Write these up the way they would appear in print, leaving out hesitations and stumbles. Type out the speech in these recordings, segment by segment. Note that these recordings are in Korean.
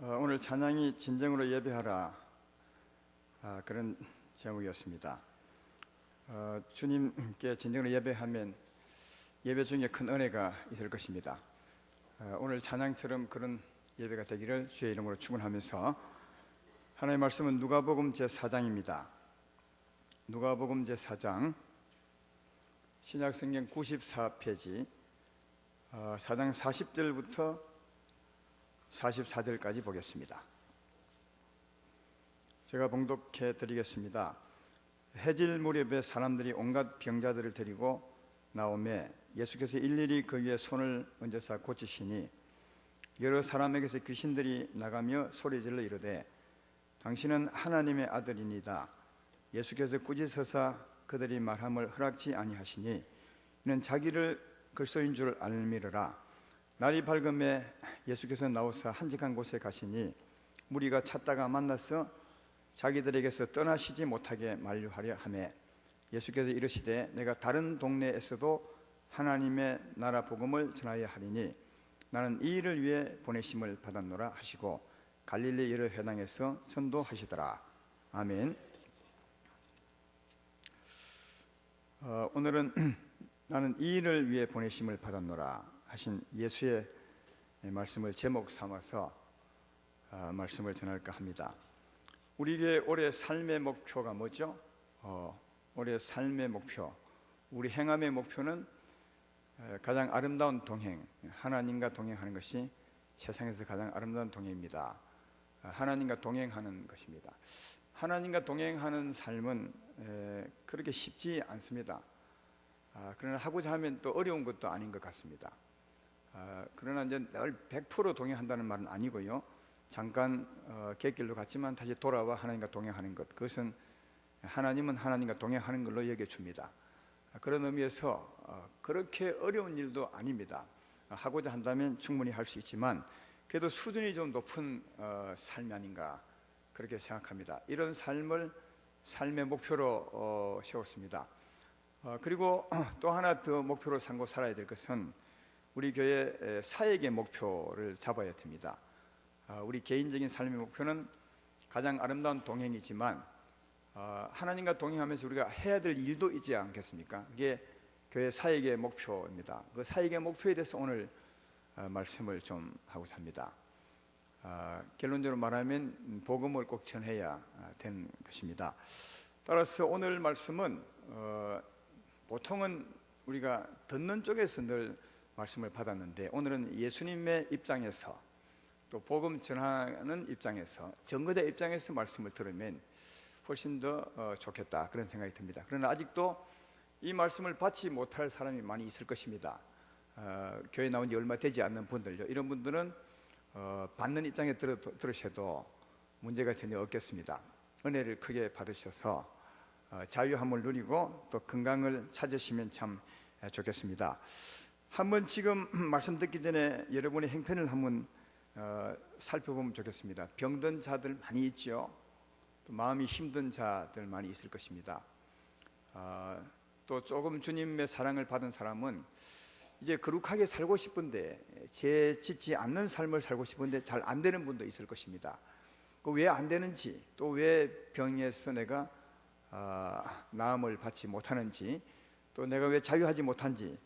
오늘 찬양이 진정으로 예배하라, 그런 제목이었습니다. 주님께 진정으로 예배하면 예배 중에 큰 은혜가 있을 것입니다. 오늘 찬양처럼 그런 예배가 되기를 주의 이름으로 축원하면서 하나님의 말씀은 누가복음 제4장입니다. 누가복음 제4장 신약성경 94페이지 4장 40절부터 44절까지 보겠습니다. 제가 봉독해 드리겠습니다. 해질 무렵에 사람들이 온갖 병자들을 데리고 나오매 예수께서 일일이 그 위에 손을 얹어서 고치시니 여러 사람에게서 귀신들이 나가며 소리질러 이르되 당신은 하나님의 아들이니다. 예수께서 꾸짖으사 그들이 말함을 허락지 아니하시니 이는 자기를 그리스도인 줄 알미르라. 날이 밝음에 예수께서 나오사 한적한 곳에 가시니 무리가 찾다가 만나서 자기들에게서 떠나시지 못하게 만류하려 하매 예수께서 이르시되 내가 다른 동네에서도 하나님의 나라 복음을 전하여 하리니 나는 이 일을 위해 보내심을 받았노라 하시고 갈릴리 여러 회당에서 전도하시더라. 아멘. 오늘은 나는 이 일을 위해 보내심을 받았노라 하신 예수의 말씀을 제목 삼아서 말씀을 전할까 합니다. 우리의 올해 삶의 목표가 뭐죠? 올해 삶의 목표, 우리 행함의 목표는 가장 아름다운 동행, 하나님과 동행하는 것이 세상에서 가장 아름다운 동행입니다. 하나님과 동행하는 것입니다. 하나님과 동행하는 삶은 그렇게 쉽지 않습니다. 그러나 하고자 하면 또 어려운 것도 아닌 것 같습니다. 그러나 이제 늘 100% 동행한다는 말은 아니고요. 잠깐 객길로 갔지만 다시 돌아와 하나님과 동행하는 것, 그것은 하나님은 하나님과 동행하는 걸로 여겨 줍니다. 그런 의미에서 그렇게 어려운 일도 아닙니다. 하고자 한다면 충분히 할 수 있지만 그래도 수준이 좀 높은 삶이 아닌가 그렇게 생각합니다. 이런 삶을 삶의 목표로 세웠습니다. 그리고 또 하나 더 목표로 삼고 살아야 될 것은 우리 교회 사역의 목표를 잡아야 됩니다. 우리 개인적인 삶의 목표는 가장 아름다운 동행이지만 하나님과 동행하면서 우리가 해야 될 일도 있지 않겠습니까? 그게 교회 사역의 목표입니다. 그 사역의 목표에 대해서 오늘 말씀을 좀 하고자 합니다. 결론적으로 말하면 복음을 꼭 전해야 되는 것입니다. 따라서 오늘 말씀은 보통은 우리가 듣는 쪽에서 늘 말씀을 받았는데 오늘은 예수님의 입장에서 또 복음 전하는 입장에서 전거자 입장에서 말씀을 들으면 훨씬 더 좋겠다 그런 생각이 듭니다. 그러나 아직도 이 말씀을 받지 못할 사람이 많이 있을 것입니다. 교회 나온 지 얼마 되지 않는 분들요, 이런 분들은 받는 입장에 들으셔도 문제가 전혀 없겠습니다. 은혜를 크게 받으셔서 자유함을 누리고 또 건강을 찾으시면 참 좋겠습니다. 한번 지금 말씀 듣기 전에 여러분의 형편을 한번 살펴보면 좋겠습니다. 병든 자들 많이 있죠. 또 마음이 힘든 자들 많이 있을 것입니다. 또 조금 주님의 사랑을 받은 사람은 이제 거룩하게 살고 싶은데 죄 짓지 않는 삶을 살고 싶은데 잘 안 되는 분도 있을 것입니다. 왜 안 되는지, 또 왜 병에서 내가 나음을 받지 못하는지, 또 내가 왜 자유하지 못한지,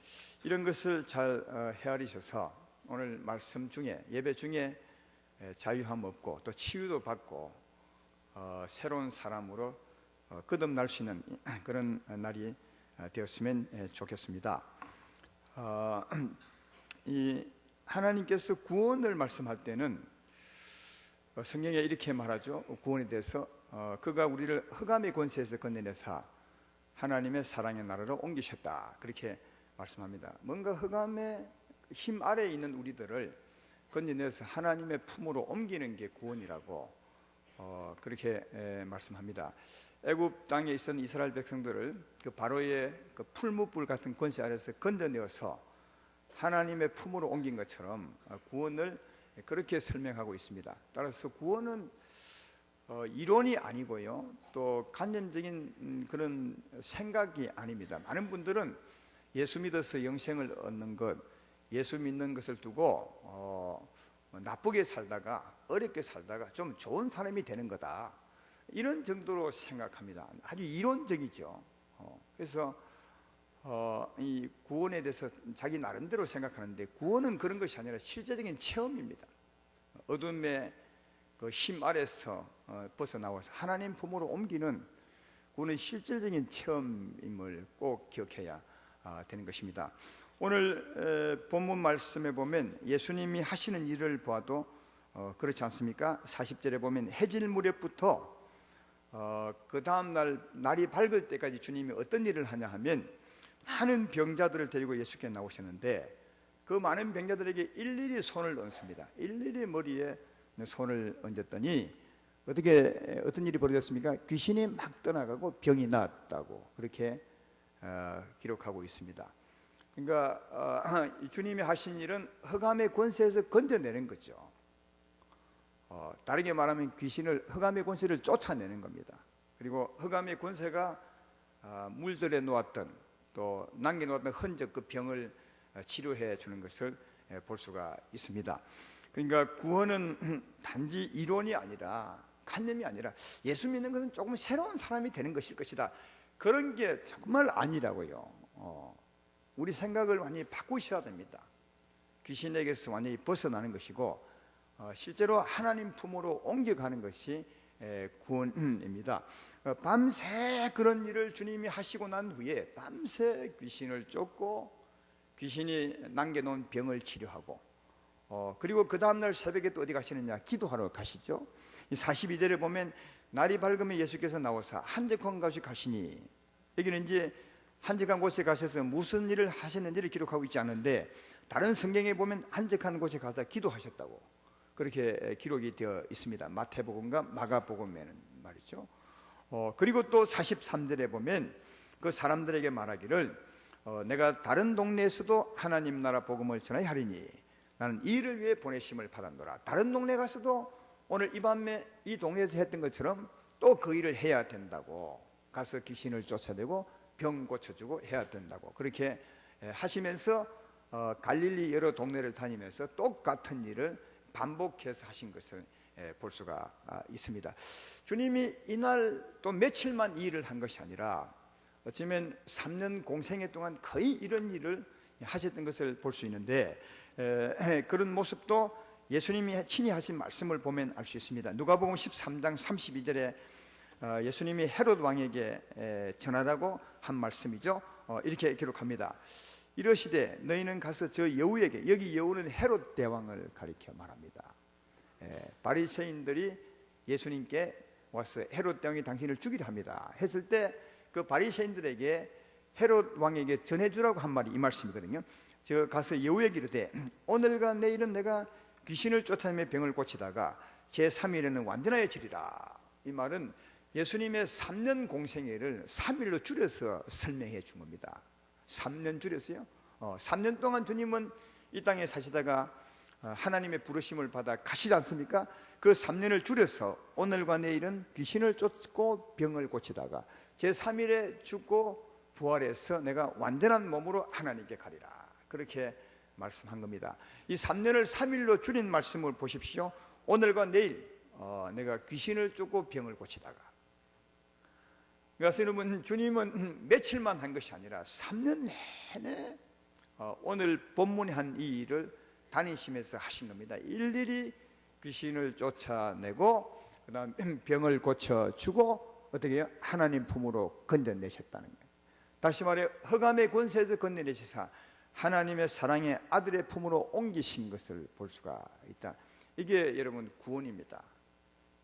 이런 것을 잘 헤아리셔서 오늘 말씀 중에, 예배 중에 자유함 얻고 또 치유도 받고 새로운 사람으로 거듭날 수 있는 그런 날이 되었으면 좋겠습니다. 이 하나님께서 구원을 말씀할 때는 성경에 이렇게 말하죠. 구원에 대해서 그가 우리를 흑암의 권세에서 건져내사 하나님의 사랑의 나라로 옮기셨다, 그렇게 말씀합니다. 뭔가 흑암의 힘 아래에 있는 우리들을 건져내서 하나님의 품으로 옮기는 게 구원이라고 그렇게 말씀합니다. 애굽 땅에 있던 이스라엘 백성들을 그 바로의 그 풀무불 같은 권세 아래서 건져내어서 하나님의 품으로 옮긴 것처럼 구원을 그렇게 설명하고 있습니다. 따라서 구원은 이론이 아니고요, 또 관념적인 그런 생각이 아닙니다. 많은 분들은 예수 믿어서 영생을 얻는 것, 예수 믿는 것을 두고 나쁘게 살다가 어렵게 살다가 좀 좋은 사람이 되는 거다, 이런 정도로 생각합니다. 아주 이론적이죠. 그래서 이 구원에 대해서 자기 나름대로 생각하는데, 구원은 그런 것이 아니라 실제적인 체험입니다. 어둠의 그 힘 아래서 벗어나와서 하나님 품으로 옮기는 구원은 실질적인 체험임을 꼭 기억해야 되는 것입니다. 오늘 본문 말씀에 보면 예수님이 하시는 일을 보아도 그렇지 않습니까? 40절에 보면 해질 무렵부터 그 다음 날이 밝을 때까지 주님이 어떤 일을 하냐 하면, 많은 병자들을 데리고 예수께 나오셨는데 그 많은 병자들에게 일일이 손을 얹습니다. 일일이 머리에 손을 얹었더니 어떤 일이 벌어졌습니까? 귀신이 막 떠나가고 병이 나았다고 그렇게 기록하고 있습니다. 그러니까 주님이 하신 일은 흑암의 권세에서 건져내는 거죠. 다르게 말하면 귀신을, 흑암의 권세를 쫓아내는 겁니다. 그리고 흑암의 권세가 물들에 놓았던, 또 남겨놓았던 흔적, 그 병을 치료해 주는 것을 볼 수가 있습니다. 그러니까 구원은 단지 이론이 아니라, 관념이 아니라 예수 믿는 것은 조금 새로운 사람이 되는 것일 것이다, 그런 게 정말 아니라고요. 우리 생각을 완전히 바꾸셔야 됩니다. 귀신에게서 완전히 벗어나는 것이고 실제로 하나님 품으로 옮겨가는 것이 구원입니다. 밤새 그런 일을 주님이 하시고 난 후에 밤새 귀신을 쫓고 귀신이 남겨놓은 병을 치료하고, 그리고 그 다음날 새벽에 또 어디 가시느냐? 기도하러 가시죠. 42절에 보면 날이 밝으면 예수께서 나와서 한적한 곳에 가시니, 여기는 이제 한적한 곳에 가셔서 무슨 일을 하셨는지를 기록하고 있지 않은데, 다른 성경에 보면 한적한 곳에 가서 기도하셨다고 그렇게 기록이 되어 있습니다. 마태복음과 마가복음에는 말이죠. 그리고 또 43절에 보면 그 사람들에게 말하기를 내가 다른 동네에서도 하나님 나라 복음을 전하여 하리니 나는 이 일을 위해 보내심을 받았노라. 다른 동네 가서도 오늘 이 밤에 이 동네에서 했던 것처럼 또 그 일을 해야 된다고, 가서 귀신을 쫓아내고 병 고쳐주고 해야 된다고 그렇게 하시면서 갈릴리 여러 동네를 다니면서 똑같은 일을 반복해서 하신 것을 볼 수가 있습니다. 주님이 이날 또 며칠만 이 일을 한 것이 아니라 어쩌면 3년 공생애 동안 거의 이런 일을 하셨던 것을 볼 수 있는데, 그런 모습도 예수님이 친히 하신 말씀을 보면 알 수 있습니다. 누가복음 13장 32절에 예수님이 헤롯 왕에게 전하라고 한 말씀이죠. 이렇게 기록합니다. 이러시되 너희는 가서 저 여우에게, 여기 여우는 헤롯 대왕을 가리켜 말합니다. 바리새인들이 예수님께 와서 헤롯 대왕이 당신을 죽이려 합니다 했을 때 그 바리새인들에게 헤롯 왕에게 전해주라고 한 말이 이 말씀이거든요. 저 가서 여우에게 이르되 오늘과 내일은 내가 귀신을 쫓아내며 병을 고치다가 제3일에는 완전하여지리라. 이 말은 예수님의 3년 공생애를 3일로 줄여서 설명해 준 겁니다. 3년 줄였어요. 3년 동안 주님은 이 땅에 사시다가 하나님의 부르심을 받아 가시지 않습니까? 그 3년을 줄여서 오늘과 내일은 귀신을 쫓고 병을 고치다가 제3일에 죽고 부활해서 내가 완전한 몸으로 하나님께 가리라, 그렇게 말씀한 겁니다. 이 3년을 3일로 줄인 말씀을 보십시오. 오늘과 내일 내가 귀신을 쫓고 병을 고치다가. 그래서 여러분, 주님은 며칠만 한 것이 아니라 3년 내내 오늘 본문에 한 이 일을 다니시면서 하신 겁니다. 일일이 귀신을 쫓아내고 그 다음 병을 고쳐주고 어떻게 해요? 하나님 품으로 건져내셨다는 거예요. 다시 말해 흑암의 권세에서 건져내시사 하나님의 사랑의 아들의 품으로 옮기신 것을 볼 수가 있다. 이게 여러분 구원입니다.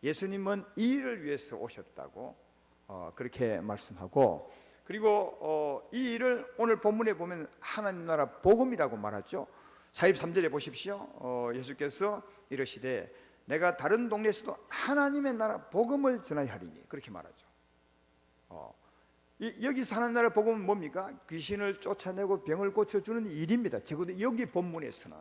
예수님은 이 일을 위해서 오셨다고 그렇게 말씀하고, 그리고 이 일을 오늘 본문에 보면 하나님 나라 복음이라고 말하죠. 43절에 보십시오. 예수께서 이러시되 내가 다른 동네에서도 하나님의 나라 복음을 전하여 하리니, 그렇게 말하죠. 여기서 하나님 나라 복음은 뭡니까? 귀신을 쫓아내고 병을 고쳐주는 일입니다. 적어도 여기 본문에서는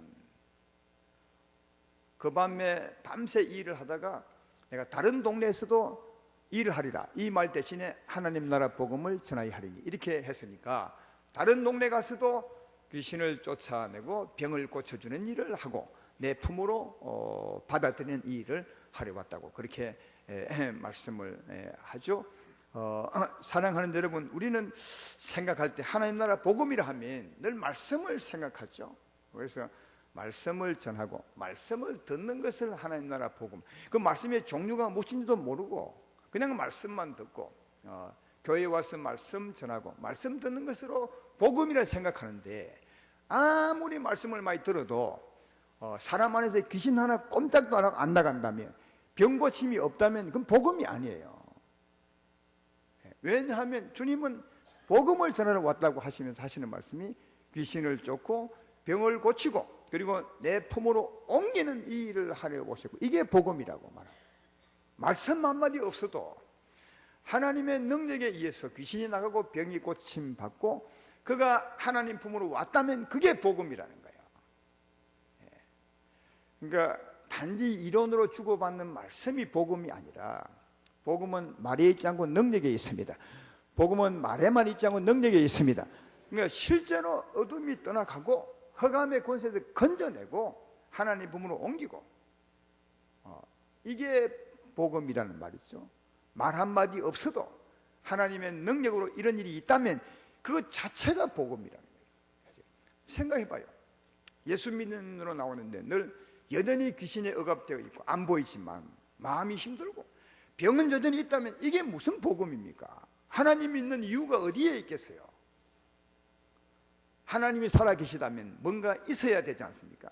그 밤에 밤새 이 일을 하다가 내가 다른 동네에서도 일을 하리라, 이 말 대신에 하나님 나라 복음을 전하여 하리니, 이렇게 했으니까 다른 동네 가서도 귀신을 쫓아내고 병을 고쳐주는 일을 하고 내 품으로 받아들이는 이 일을 하려 왔다고 그렇게 말씀을 하죠. 사랑하는 여러분, 우리는 생각할 때 하나님 나라 복음이라 하면 늘 말씀을 생각하죠. 그래서 말씀을 전하고 말씀을 듣는 것을 하나님 나라 복음, 그 말씀의 종류가 무엇인지도 모르고 그냥 말씀만 듣고 교회에 와서 말씀 전하고 말씀 듣는 것으로 복음이라 생각하는데, 아무리 말씀을 많이 들어도 사람 안에서 귀신 하나 꼼짝도 안 나간다면, 병 고침이 없다면 그건 복음이 아니에요. 왜냐하면 주님은 복음을 전하러 왔다고 하시면서 하시는 말씀이 귀신을 쫓고 병을 고치고 그리고 내 품으로 옮기는 이 일을 하려고 오셨고, 이게 복음이라고 말합니다. 말씀 한마디 없어도 하나님의 능력에 의해서 귀신이 나가고 병이 고침받고 그가 하나님 품으로 왔다면 그게 복음이라는 거예요. 그러니까 단지 이론으로 주고받는 말씀이 복음이 아니라, 복음은 말에 있지 않고 능력에 있습니다. 복음은 말에만 있지 않고 능력에 있습니다. 그러니까 실제로 어둠이 떠나가고 흑암의 권세에서 건져내고 하나님 품으로 옮기고, 이게 복음이라는 말이죠. 말 한마디 없어도 하나님의 능력으로 이런 일이 있다면 그것 자체가 복음이라는 거예요. 생각해봐요. 예수 믿는 으로 나오는데 늘 여전히 귀신에 억압되어 있고 안 보이지만 마음이 힘들고 병은 여전히 있다면 이게 무슨 복음입니까? 하나님 믿는 이유가 어디에 있겠어요? 하나님이 살아계시다면 뭔가 있어야 되지 않습니까?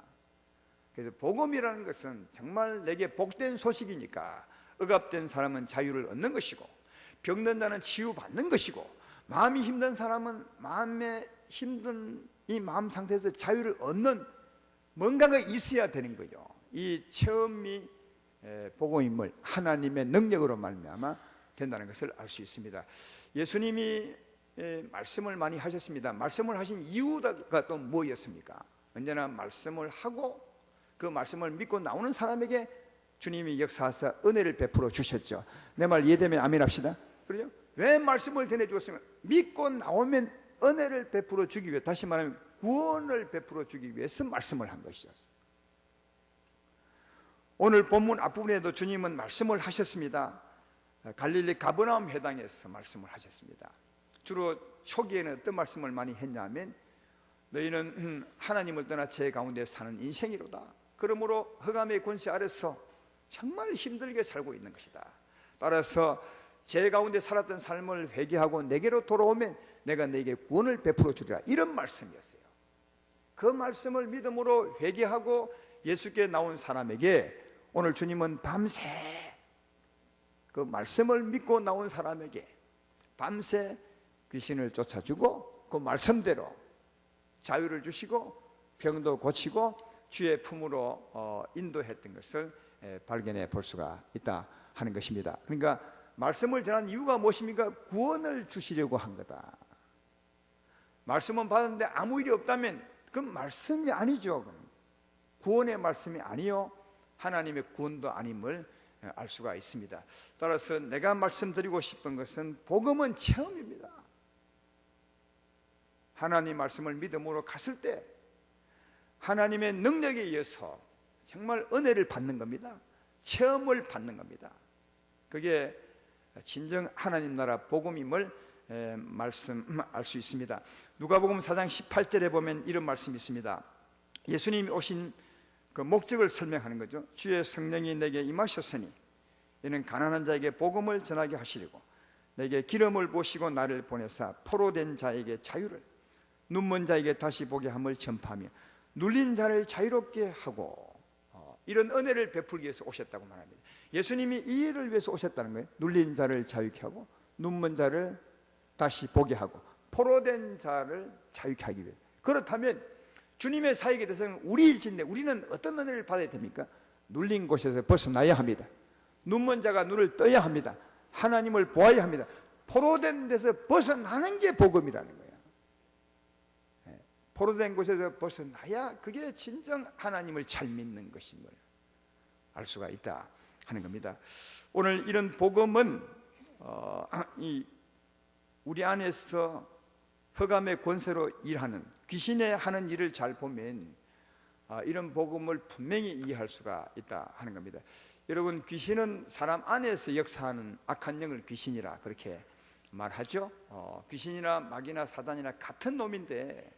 그래서 복음이라는 것은 정말 내게 복된 소식이니까 억압된 사람은 자유를 얻는 것이고, 병든 자는 치유받는 것이고, 마음이 힘든 사람은 마음에 힘든 이 마음 상태에서 자유를 얻는 뭔가가 있어야 되는 거죠. 이 체험이 복음임을 하나님의 능력으로 말미암아 된다는 것을 알 수 있습니다. 예수님이 말씀을 많이 하셨습니다. 말씀을 하신 이유가 또 뭐였습니까? 언제나 말씀을 하고 그 말씀을 믿고 나오는 사람에게 주님이 역사하사 은혜를 베풀어 주셨죠. 내 말 이해되면 아멘 합시다. 그렇죠? 왜 말씀을 전해주었으면? 믿고 나오면 은혜를 베풀어 주기 위해, 다시 말하면 구원을 베풀어 주기 위해서 말씀을 한 것이었어요. 오늘 본문 앞부분에도 주님은 말씀을 하셨습니다. 갈릴리 가버나움 회당에서 말씀을 하셨습니다. 주로 초기에는 어떤 말씀을 많이 했냐면, 너희는 하나님을 떠나 죄 가운데 사는 인생이로다. 그러므로 흑암의 권세 아래서 정말 힘들게 살고 있는 것이다. 따라서 죄 가운데 살았던 삶을 회개하고 내게로 돌아오면 내가 너에게 구원을 베풀어 주리라, 이런 말씀이었어요. 그 말씀을 믿음으로 회개하고 예수께 나온 사람에게 오늘 주님은 밤새 그 말씀을 믿고 나온 사람에게 밤새 귀신을 쫓아주고 그 말씀대로 자유를 주시고 병도 고치고 주의 품으로 인도했던 것을 발견해 볼 수가 있다 하는 것입니다. 그러니까 말씀을 전한 이유가 무엇입니까? 구원을 주시려고 한 거다. 말씀은 받았는데 아무 일이 없다면 그건 말씀이 아니죠. 구원의 말씀이 아니요 하나님의 구원도 아님을 알 수가 있습니다. 따라서 내가 말씀드리고 싶은 것은, 복음은 체험입니다. 하나님 말씀을 믿음으로 갔을 때 하나님의 능력에 의해서 정말 은혜를 받는 겁니다. 체험을 받는 겁니다. 그게 진정 하나님 나라 복음임을 말씀할 수 있습니다. 누가복음 4장 18절에 보면 이런 말씀이 있습니다. 예수님이 오신 그 목적을 설명하는 거죠. 주의 성령이 내게 임하셨으니 이는 가난한 자에게 복음을 전하게 하시려고 내게 기름을 부으시고 나를 보내사 포로된 자에게 자유를, 눈먼 자에게 다시 보게 함을 전파하며 눌린 자를 자유롭게 하고, 이런 은혜를 베풀기 위해서 오셨다고 말합니다. 예수님이 이 일을 위해서 오셨다는 거예요. 눌린 자를 자유케 하고 눈먼 자를 다시 보게 하고 포로된 자를 자유케 하기 위해. 그렇다면 주님의 사역에 대해서는 우리일진데 우리는 어떤 은혜를 받아야 됩니까? 눌린 곳에서 벗어나야 합니다. 눈먼 자가 눈을 떠야 합니다. 하나님을 보아야 합니다. 포로된 데서 벗어나는 게 복음이라는 거예요. 포로된 곳에서 벗어나야 그게 진정 하나님을 잘 믿는 것임을 알 수가 있다 하는 겁니다. 오늘 이런 복음은 우리 안에서 흑암의 권세로 일하는 귀신의 하는 일을 잘 보면 이런 복음을 분명히 이해할 수가 있다 하는 겁니다. 여러분, 귀신은 사람 안에서 역사하는 악한 영을 귀신이라 그렇게 말하죠. 귀신이나 마귀나 사단이나 같은 놈인데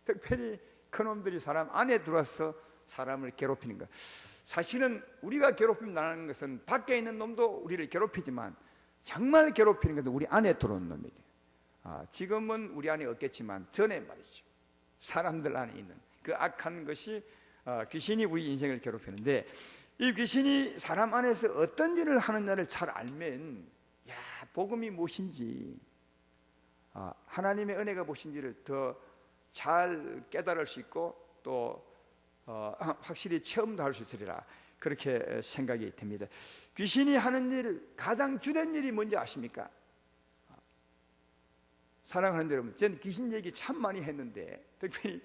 특별히 그 놈들이 사람 안에 들어와서 사람을 괴롭히는 것. 사실은 우리가 괴롭힘 당하는 것은 밖에 있는 놈도 우리를 괴롭히지만 정말 괴롭히는 것은 우리 안에 들어온 놈이에요. 지금은 우리 안에 없겠지만 전에 말이죠, 사람들 안에 있는 그 악한 것이 귀신이 우리 인생을 괴롭히는데, 이 귀신이 사람 안에서 어떤 일을 하느냐를 잘 알면 복음이 무엇인지, 하나님의 은혜가 무엇인지를 더 잘 깨달을 수 있고 또 확실히 체험도 할 수 있으리라 그렇게 생각이 됩니다. 귀신이 하는 일, 가장 주된 일이 뭔지 아십니까? 사랑하는 여러분, 저는 귀신 얘기 참 많이 했는데, 특히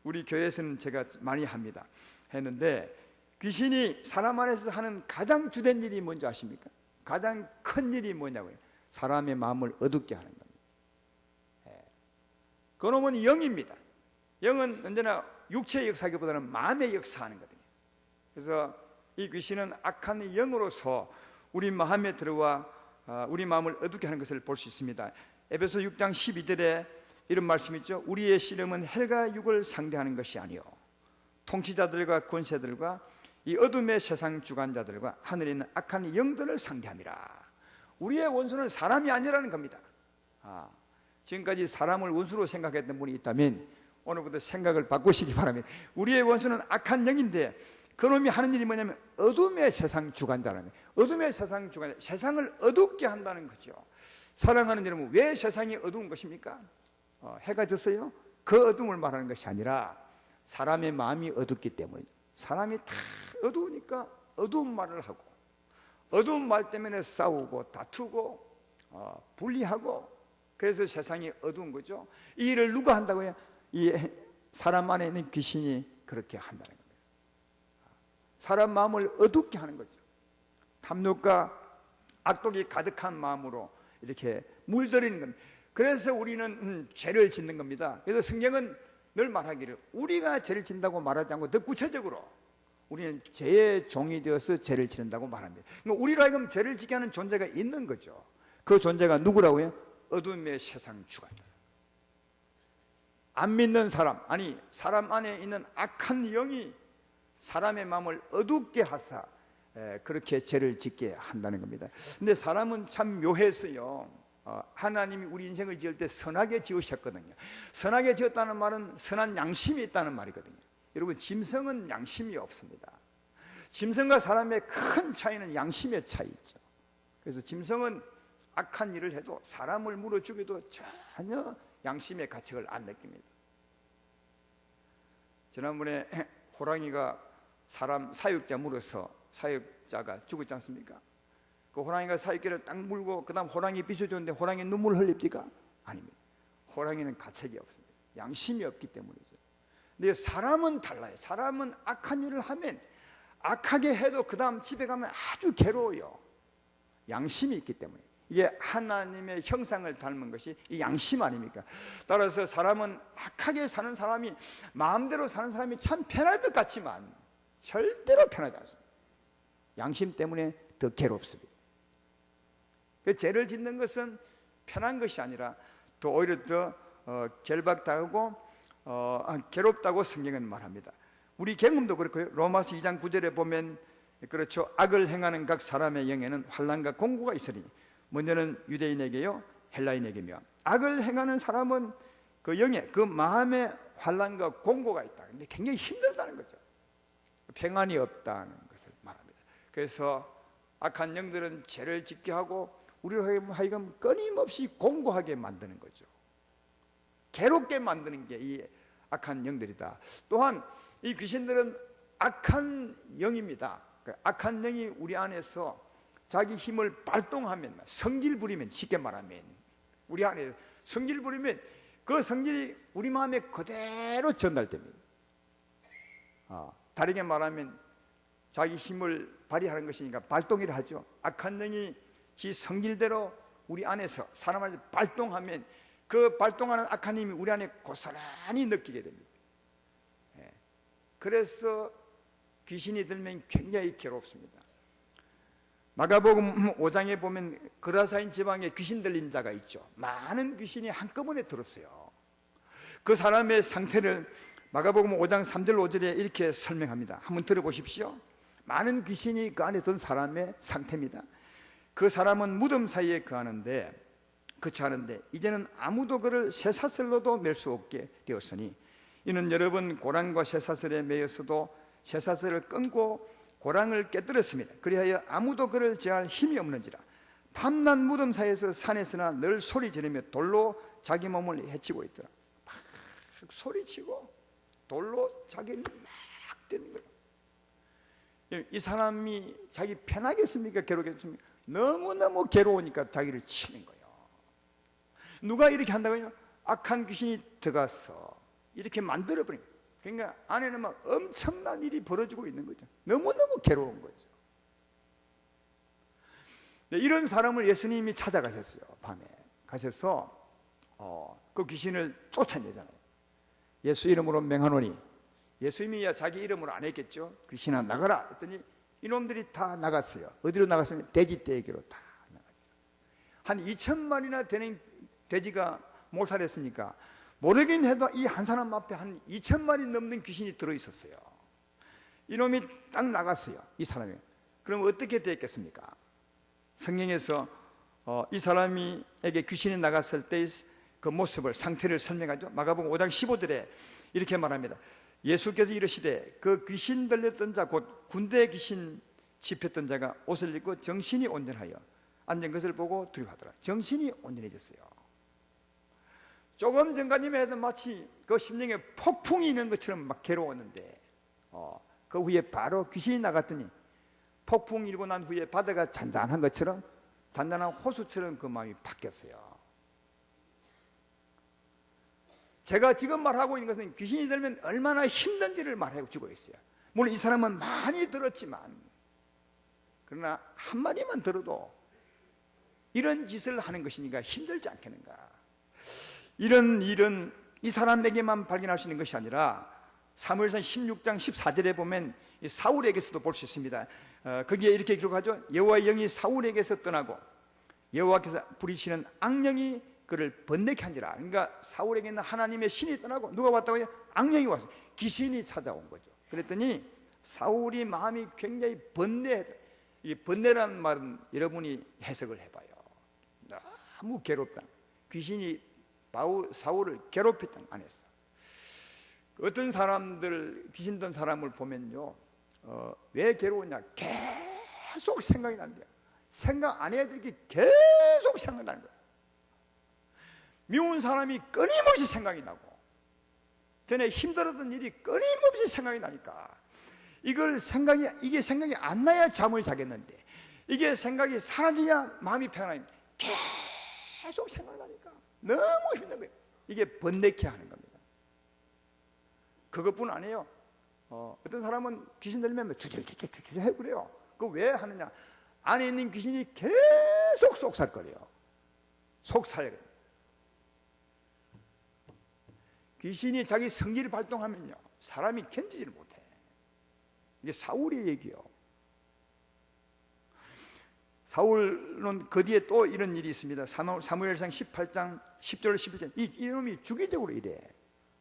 우리 교회에서는 제가 많이 합니다. 했는데 귀신이 사람 안에서 하는 가장 주된 일이 뭔지 아십니까? 가장 큰 일이 뭐냐고요? 사람의 마음을 어둡게 하는 겁니다. 그놈은 영입니다. 영은 언제나 육체의 역사기보다는 마음의 역사하는 거거든요. 그래서 이 귀신은 악한 영으로서 우리 마음에 들어와 우리 마음을 어둡게 하는 것을 볼 수 있습니다. 에베소 6장 12절에 이런 말씀이 있죠. 우리의 씨름은 헬과 육을 상대하는 것이 아니요 통치자들과 권세들과 이 어둠의 세상 주관자들과 하늘에 있는 악한 영들을 상대함이라. 우리의 원수는 사람이 아니라는 겁니다. 지금까지 사람을 원수로 생각했던 분이 있다면 오늘부터 생각을 바꾸시기 바랍니다. 우리의 원수는 악한 영인데 그놈이 하는 일이 뭐냐면 어둠의 세상 주관자라는 거예요. 어둠의 세상 주관자, 세상을 어둡게 한다는 거죠. 사랑하는 여러분, 왜 세상이 어두운 것입니까? 해가 졌어요? 그 어둠을 말하는 것이 아니라 사람의 마음이 어둡기 때문이죠. 사람이 다 어두우니까 어두운 말을 하고 어두운 말 때문에 싸우고 다투고 분리하고, 그래서 세상이 어두운 거죠. 이 일을 누가 한다고요? 이 사람 안에 있는 귀신이 그렇게 한다는 겁니다. 사람 마음을 어둡게 하는 거죠. 탐욕과 악독이 가득한 마음으로 이렇게 물들이는 겁니다. 그래서 우리는 죄를 짓는 겁니다. 그래서 성경은 늘 말하기를 우리가 죄를 짓는다고 말하지 않고 더 구체적으로 우리는 죄의 종이 되어서 죄를 짓는다고 말합니다. 그러니까 우리로 하여금 죄를 짓게 하는 존재가 있는 거죠. 그 존재가 누구라고요? 어둠의 세상 주관자. 안 믿는 사람, 아니 사람 안에 있는 악한 영이 사람의 마음을 어둡게 하사 그렇게 죄를 짓게 한다는 겁니다. 근데 사람은 참 묘해서요, 하나님이 우리 인생을 지을 때 선하게 지으셨거든요. 선하게 지었다는 말은 선한 양심이 있다는 말이거든요. 여러분, 짐승은 양심이 없습니다. 짐승과 사람의 큰 차이는 양심의 차이죠. 그래서 짐승은 악한 일을 해도 사람을 물어 죽여도 전혀 양심의 가책을 안 느낍니다. 지난번에 호랑이가 사람 사육자 물어서 사육자가 죽었지 않습니까? 그 호랑이가 사육개를 딱 물고 그 다음 호랑이 비춰줬는데 호랑이 눈물 흘립니까? 아닙니다. 호랑이는 가책이 없습니다. 양심이 없기 때문이죠. 근데 사람은 달라요. 사람은 악한 일을 하면 악하게 해도 그 다음 집에 가면 아주 괴로워요. 양심이 있기 때문에. 이게 하나님의 형상을 닮은 것이 이 양심 아닙니까? 따라서 사람은 악하게 사는 사람이, 마음대로 사는 사람이 참 편할 것 같지만 절대로 편하지 않습니다. 양심 때문에 더 괴롭습니다. 그 죄를 짓는 것은 편한 것이 아니라 또 오히려 더 결박당하고 괴롭다고 성경은 말합니다. 우리 경험도 그렇고요. 로마서 2장 9절에 보면 그렇죠. 악을 행하는 각 사람의 영에는 환난과 공고가 있으리니 먼저는 유대인에게요 헬라인에게며, 악을 행하는 사람은 그 영에, 그 마음에 환난과 공고가 있다. 근데 굉장히 힘들다는 거죠. 평안이 없다는 것을 말합니다. 그래서 악한 영들은 죄를 짓게 하고 우리로 하여금 끊임없이 공고하게 만드는 거죠. 괴롭게 만드는 게 이 악한 영들이다. 또한 이 귀신들은 악한 영입니다. 악한 영이 우리 안에서 자기 힘을 발동하면, 성질 부리면, 쉽게 말하면 우리 안에 성질 부리면 그 성질이 우리 마음에 그대로 전달됩니다. 다르게 말하면 자기 힘을 발휘하는 것이니까 발동이라 하죠. 악한 영이 지 성질대로 우리 안에서 사람 안에서 발동하면 그 발동하는 악한 힘이 우리 안에 고스란히 느끼게 됩니다. 그래서 귀신이 들면 굉장히 괴롭습니다. 마가복음 5장에 보면 그라사인 지방에 귀신 들린 자가 있죠. 많은 귀신이 한꺼번에 들었어요. 그 사람의 상태를 마가복음 5장 3절 5절에 이렇게 설명합니다. 한번 들어보십시오. 많은 귀신이 그 안에 든 사람의 상태입니다. 그 사람은 무덤 사이에 거처하는데 이제는 아무도 그를 쇠사슬로도 맬 수 없게 되었으니 이는 여러 번 고랑과 쇠사슬에 매였어도 쇠사슬을 끊고 고랑을 깨뜨렸습니다. 그리하여 아무도 그를 제할 힘이 없는지라. 밤낮 무덤 사이에서 산에서나 늘 소리 지르며 돌로 자기 몸을 해치고 있더라. 막 소리치고 돌로 자기를 막 때리는 거예요. 이 사람이 자기 편하겠습니까? 괴롭겠습니까? 너무너무 괴로우니까 자기를 치는 거예요. 누가 이렇게 한다고요? 악한 귀신이 들어가서 이렇게 만들어버린 거예요. 그러니까 안에는 막 엄청난 일이 벌어지고 있는 거죠. 너무너무 괴로운 거죠. 이런 사람을 예수님이 찾아가셨어요. 밤에 가셔서 그 귀신을 쫓아내잖아요. 예수 이름으로 명하노니, 예수님이 자기 이름으로 안 했겠죠. 귀신아 나가라 했더니 이놈들이 다 나갔어요. 어디로 나갔으면 돼지떼에게로 다 나갔죠. 한 2,000마리나 되는 돼지가 몰살했으니까 모르긴 해도 이 한 사람 앞에 한 2,000마리 넘는 귀신이 들어있었어요. 이놈이 딱 나갔어요. 이 사람이. 그럼 어떻게 됐겠습니까? 성경에서 이 사람에게 귀신이 나갔을 때 그 모습을, 상태를 설명하죠. 마가복음 5장 15절에 이렇게 말합니다. 예수께서 이르시되 그 귀신 들렸던 자 곧 군대 귀신 집혔던 자가 옷을 입고 정신이 온전하여 앉은 것을 보고 두려워하더라. 정신이 온전해졌어요. 조금 전까지만 해도 마치 그 심령에 폭풍이 있는 것처럼 막 괴로웠는데 그 후에 바로 귀신이 나갔더니 폭풍 일고 난 후에 바다가 잔잔한 것처럼, 잔잔한 호수처럼 그 마음이 바뀌었어요. 제가 지금 말하고 있는 것은 귀신이 들면 얼마나 힘든지를 말해주고 있어요. 물론 이 사람은 많이 들었지만, 그러나 한마디만 들어도 이런 짓을 하는 것이니까 힘들지 않겠는가. 이런 일은 이 사람에게만 발견할 수 있는 것이 아니라 사무엘상 16장 14절에 보면 사울에게서도 볼 수 있습니다. 거기에 이렇게 기록하죠. 여호와의 영이 사울에게서 떠나고 여호와께서 부리시는 악령이 그를 번뇌케 한지라. 그러니까 사울에게는 하나님의 신이 떠나고 누가 왔다고요? 악령이 왔어요. 귀신이 찾아온 거죠. 그랬더니 사울이 마음이 굉장히 번뇌했다. 이 번뇌라는 말은 여러분이 해석을 해봐요. 너무 괴롭다. 귀신이 사울을 괴롭혔던 안에서. 어떤 사람들, 귀신 든 사람을 보면요, 왜 괴로우냐? 계속 생각이 난대요. 생각 안 해야 될 게 계속 생각나는 거예요. 미운 사람이 끊임없이 생각이 나고, 전에 힘들었던 일이 끊임없이 생각이 나니까 이게 생각이 안 나야 잠을 자겠는데, 이게 생각이 사라져야 마음이 편안해. 계속 생각나니까 너무 힘든 거예요. 이게 번뇌케 하는 겁니다. 그것뿐 아니에요. 어떤 사람은 귀신 들리면 주저주저 해 그래요. 그거 왜 하느냐? 안에 있는 귀신이 계속 속삭거려요. 속살거려요. 귀신이 자기 성질을 발동하면요, 사람이 견디지를 못해. 이게 사울의 얘기요. 사울은 그 뒤에 또 이런 일이 있습니다. 사무엘상 18장 10절 11절 이놈이 주기적으로 이래.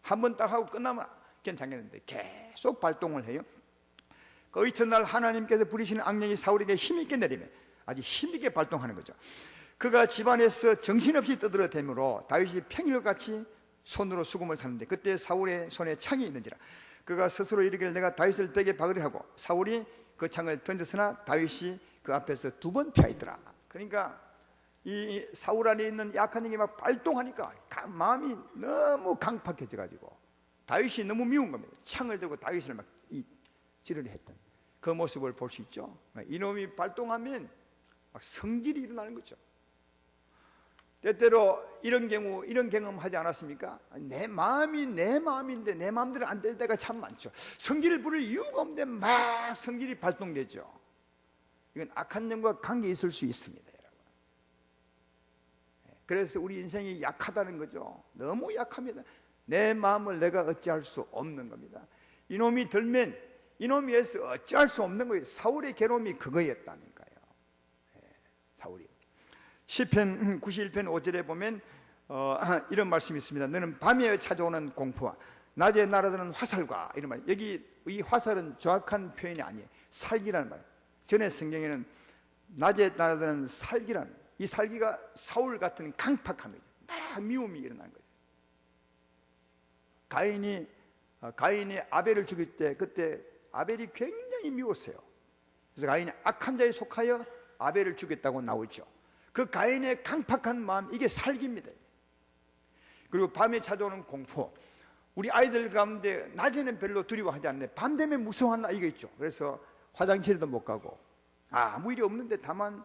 한 번 딱 하고 끝나면 괜찮겠는데 계속 발동을 해요. 그 이튿날 하나님께서 부리시는 악령이 사울에게 힘있게 내리면 아주 힘있게 발동하는 거죠. 그가 집안에서 정신없이 떠들어대므로 다윗이 평일같이 손으로 수금을 타는데 그때 사울의 손에 창이 있는지라. 그가 스스로 이르기를 내가 다윗을 벽에 박으려 하고 사울이 그 창을 던졌으나 다윗이 그 앞에서 2번 피하였더라. 그러니까 이 사울 안에 있는 약한 영이 막 발동하니까 마음이 너무 강팍해져 가지고 다윗이 너무 미운 겁니다. 창을 들고 다윗을 막 찌르려 했던 그 모습을 볼 수 있죠. 이놈이 발동하면 막 성질이 일어나는 거죠. 때때로 이런 경험 하지 않았습니까? 내 마음이 내 마음인데 내 마음대로 안 될 때가 참 많죠. 성질을 부릴 이유가 없는데 막 성질이 발동되죠. 이건 악한 영과 관계 있을 수 있습니다, 여러분. 그래서 우리 인생이 약하다는 거죠. 너무 약합니다. 내 마음을 내가 어찌할 수 없는 겁니다. 이놈이 들면 이놈이 해서 어찌할 수 없는 거예요. 사울의 괴로움이 그거였다니까요. 사울이. 시편 91편 5절에 보면 이런 말씀이 있습니다. 너는 밤에 찾아오는 공포와 낮에 날아드는 화살과 이런 말. 여기 이 화살은 정확한 표현이 아니에요. 살기라는 말. 전에 성경에는 낮에 날아드는 살기라는 말. 이 살기가 사울 같은 강팍함이죠. 막 미움이 일어난 거죠. 가인이 아벨을 죽일 때 그때 아벨이 굉장히 미웠어요. 그래서 가인이 악한 자에 속하여 아벨을 죽였다고 나오죠. 그 가인의 강팍한 마음, 이게 살기입니다. 그리고 밤에 찾아오는 공포. 우리 아이들 가운데 낮에는 별로 두려워하지 않네. 밤 되면 무서워한다 이거 있죠. 그래서 화장실도 못 가고 아무 일이 없는데 다만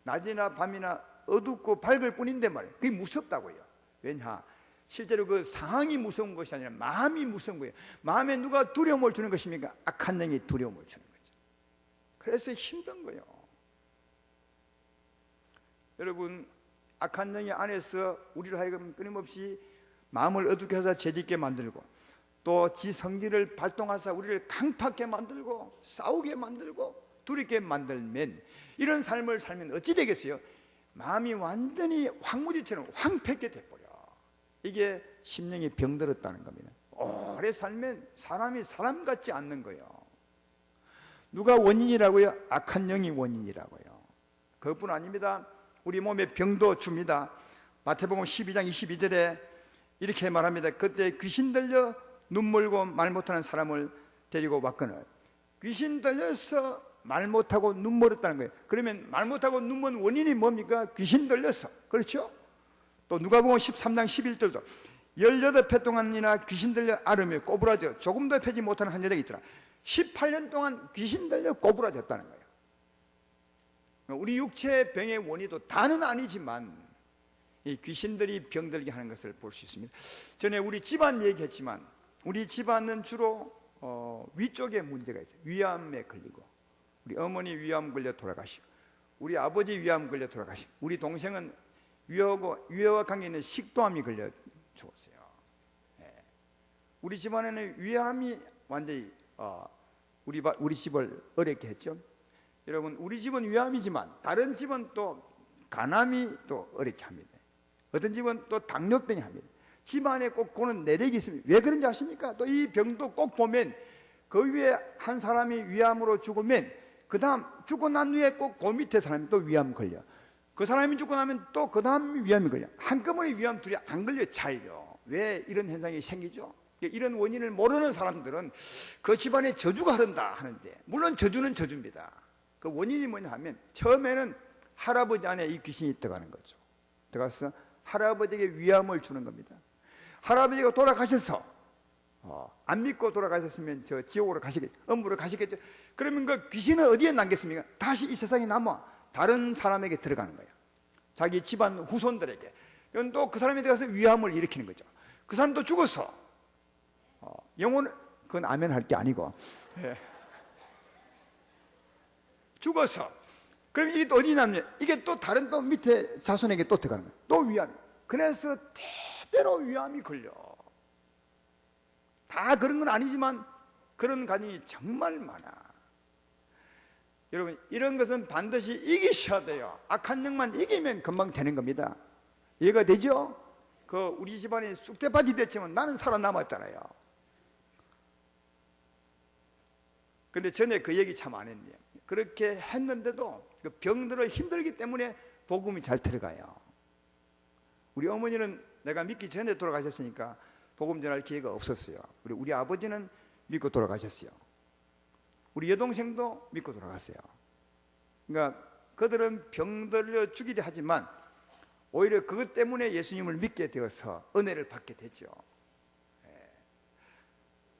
낮이나 밤이나 어둡고 밝을 뿐인데 말이에요. 그게 무섭다고요. 왜냐? 실제로 그 상황이 무서운 것이 아니라 마음이 무서운 거예요. 마음에 누가 두려움을 주는 것입니까? 악한 영이 두려움을 주는 거죠. 그래서 힘든 거예요. 여러분, 악한 영이 안에서 우리를 하여금 끊임없이 마음을 어둡게 하사 죄짓게 만들고 또 지 성질을 발동하사 우리를 강팍하게 만들고 싸우게 만들고 두렵게 만들면 이런 삶을 살면 어찌 되겠어요? 마음이 완전히 황무지처럼 황폐하게 돼버려. 이게 심령이 병들었다는 겁니다. 오래 살면 사람이 사람 같지 않는 거예요. 누가 원인이라고요? 악한 영이 원인이라고요. 그것뿐 아닙니다. 우리 몸에 병도 줍니다. 마태복음 12장 22절에 이렇게 말합니다. 그때 귀신 들려 눈물고 말 못하는 사람을 데리고 왔거늘. 귀신 들려서 말 못하고 눈물었다는 거예요. 그러면 말 못하고 눈먼 원인이 뭡니까? 귀신 들려서. 그렇죠? 또 누가복음 13장 11절도 18회 동안이나 귀신 들려 앓으며 꼬부라져 조금도 펴지 못하는 한 여자가 있더라. 18년 동안 귀신 들려 꼬부라졌다는 거예요. 우리 육체의 병의 원인도 다는 아니지만 이 귀신들이 병들게 하는 것을 볼 수 있습니다. 전에 우리 집안 얘기했지만 우리 집안은 주로 위쪽에 문제가 있어요. 위암에 걸리고 우리 어머니 위암 걸려 돌아가시고 우리 아버지 위암 걸려 돌아가시고 우리 동생은 위암과 관계 있는 식도암이 걸려 죽었어요. 우리 집안에는 위암이 완전히 우리 집을 어렵게 했죠. 여러분, 우리 집은 위암이지만 다른 집은 또 간암이 또 어렵게 합니다. 어떤 집은 또 당뇨병이 합니다. 집안에 꼭 그런 내력이 있습니다. 왜 그런지 아십니까? 또 이 병도 꼭 보면 그 위에 한 사람이 위암으로 죽으면 그 다음 죽고 난 후에 꼭 그 밑에 사람이 또 위암 걸려. 그 사람이 죽고 나면 또 그 다음 위암이 걸려. 한꺼번에 위암 둘이 안 걸려 잘려. 왜 이런 현상이 생기죠? 이런 원인을 모르는 사람들은 그 집안에 저주가 흐른다 하는데, 물론 저주는 저주입니다. 그 원인이 뭐냐 하면 처음에는 할아버지 안에 이 귀신이 들어가는 거죠. 들어가서 할아버지에게 위암을 주는 겁니다. 할아버지가 돌아가셔서 안 믿고 돌아가셨으면 저 지옥으로 가시겠죠. 음부로 가시겠죠. 그러면 그 귀신은 어디에 남겠습니까? 다시 이 세상에 남아 다른 사람에게 들어가는 거예요. 자기 집안 후손들에게. 그럼 또 그 사람이 들어가서 위암을 일으키는 거죠. 그 사람도 죽었어. 영혼, 그건 아멘 할 게 아니고. 예. 죽었어. 그럼 이게 또 어디 남냐? 이게 또 다른 또 밑에 자손에게 또 들어가는 거예요. 또 위암. 그래서 때때로 위암이 걸려. 다 그런 건 아니지만 그런 가정이 정말 많아. 여러분, 이런 것은 반드시 이기셔야 돼요. 악한 영만 이기면 금방 되는 겁니다. 이해가 되죠? 우리 집안이 쑥대밭이 됐지만 나는 살아남았잖아요. 근데 전에 그 얘기 참 안 했네요. 그렇게 했는데도 그 병들어 힘들기 때문에 복음이 잘 들어가요. 우리 어머니는 내가 믿기 전에 돌아가셨으니까 복음 전할 기회가 없었어요. 우리 아버지는 믿고 돌아가셨어요. 우리 여동생도 믿고 돌아갔어요. 그러니까 그들은 병들려 죽이려 하지만 오히려 그것 때문에 예수님을 믿게 되어서 은혜를 받게 되죠.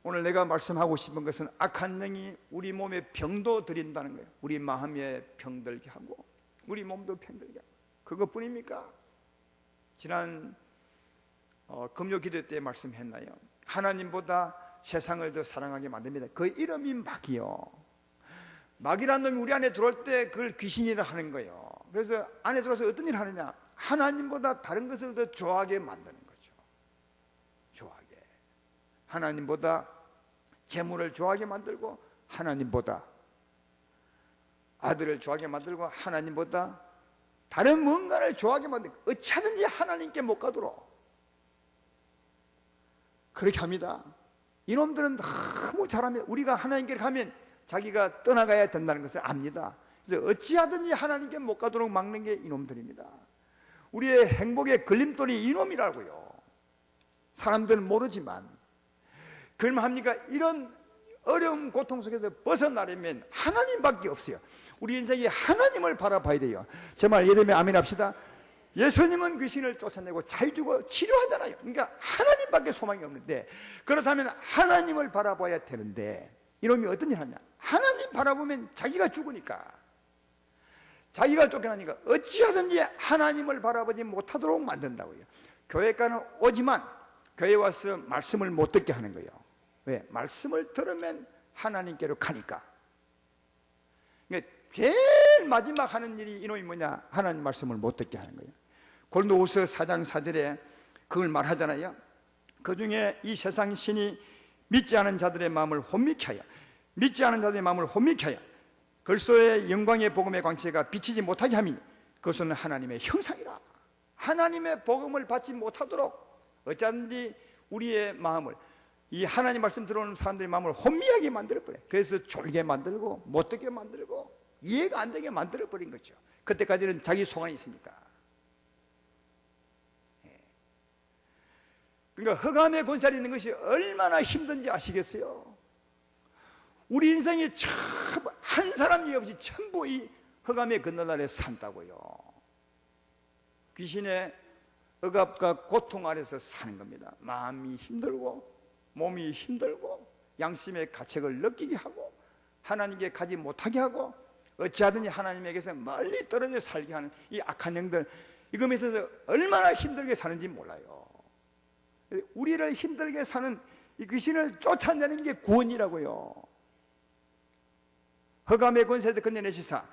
오늘 내가 말씀하고 싶은 것은 악한 영이 우리 몸에 병도 들인다는 거예요. 우리 마음에 병들게 하고 우리 몸도 병들게 하고. 그것뿐입니까? 지난 금요 기도 때 말씀했나요? 하나님보다 세상을 더 사랑하게 만듭니다. 그 이름이 마귀요. 마귀라는 놈이 우리 안에 들어올 때 그걸 귀신이라 하는 거예요. 그래서 안에 들어와서 어떤 일을 하느냐? 하나님보다 다른 것을 더 좋아하게 만드는 거죠. 좋아하게. 하나님보다 재물을 좋아하게 만들고 하나님보다, 아들을 좋아하게 만들고 하나님보다 다른 뭔가를 좋아하게 만들고 어찌하든지 하나님께 못 가도록 그렇게 합니다. 이놈들은 너무 잘합니다. 우리가 하나님께 가면 자기가 떠나가야 된다는 것을 압니다. 그래서 어찌하든지 하나님께 못 가도록 막는 게 이놈들입니다. 우리의 행복의 걸림돌이 이놈이라고요. 사람들은 모르지만. 그럼 합니까? 이런 어려운 고통 속에서 벗어나려면 하나님밖에 없어요. 우리 인생이 하나님을 바라봐야 돼요. 제 말 이해되면 아멘 합시다. 예수님은 귀신을 쫓아내고 잘 주고 치료하잖아요. 그러니까 하나님밖에 소망이 없는데, 그렇다면 하나님을 바라봐야 되는데 이놈이 어떤 일을 하냐? 하나님 바라보면 자기가 죽으니까, 자기가 쫓겨나니까 어찌하든지 하나님을 바라보지 못하도록 만든다고요. 교회가는 오지만 교회 와서 말씀을 못 듣게 하는 거예요. 왜? 말씀을 들으면 하나님께로 가니까. 그러니까 제일 마지막 하는 일이 이놈이 뭐냐? 하나님 말씀을 못 듣게 하는 거예요. 고린도후서 4장 4절에 그걸 말하잖아요. 그 중에 이 세상 신이 믿지 않은 자들의 마음을 혼미케 하여, 믿지 않은 자들의 마음을 혼미케 하여 그리스도의 영광의 복음의 광채가 비치지 못하게 함이니 그것은 하나님의 형상이라. 하나님의 복음을 받지 못하도록 어쩌든지 우리의 마음을, 이 하나님 말씀 들어오는 사람들의 마음을 혼미하게 만들어버려요. 그래서 졸게 만들고 못 듣게 만들고 이해가 안 되게 만들어버린 거죠. 그때까지는 자기 소원이 있으니까. 그러니까 흑암의 권세에 있는 것이 얼마나 힘든지 아시겠어요? 우리 인생이 참 한 사람이 없이 전부 이 흑암의 건널 아래 산다고요. 귀신의 억압과 고통 아래서 사는 겁니다. 마음이 힘들고 몸이 힘들고 양심의 가책을 느끼게 하고 하나님께 가지 못하게 하고 어찌하든지 하나님에게서 멀리 떨어져 살게 하는 이 악한 영들, 이거 밑에서 얼마나 힘들게 사는지 몰라요. 우리를 힘들게 사는 이 귀신을 쫓아내는 게 구원이라고요. 흑암의 권세에서 건져내시사